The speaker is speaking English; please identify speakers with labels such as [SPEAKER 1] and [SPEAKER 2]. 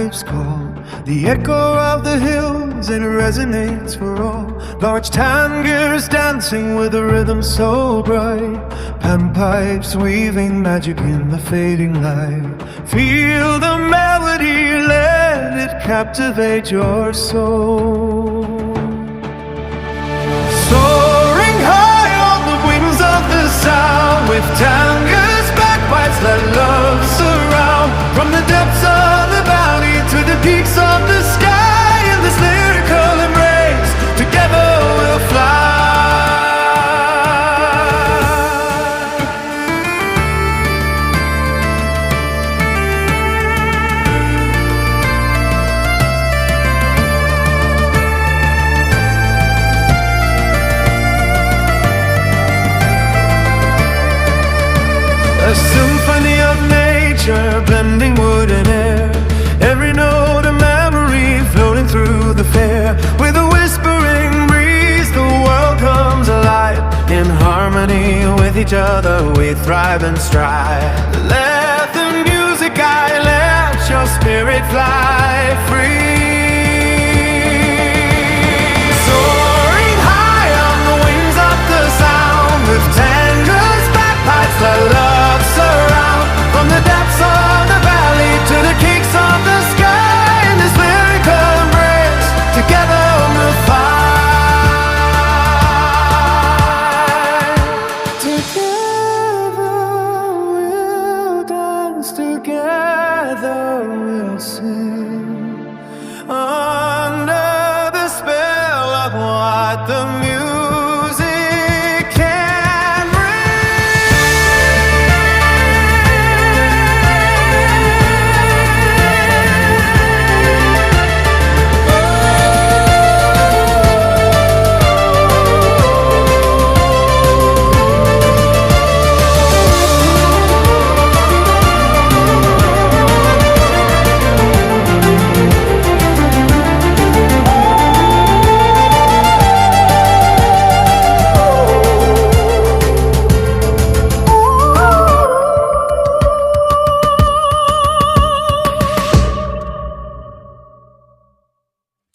[SPEAKER 1] pipes call, the echo of the hills, and it resonates for all. Large tangers dancing with a rhythm so bright, panpipes weaving magic in the fading light. Feel the melody, let it captivate your soul. Soaring high on the wings of the sound, with tangers, bagpipes, let love surround. From the depths of the valley to the peaks of the sky, in this lyrical embrace, together we'll fly. A symphony of nature, blending wood and air, every note a memory floating through the fair. With a whispering breeze, the world comes alive. In harmony with each other, we thrive and strive. Let the music guide, let your spirit fly.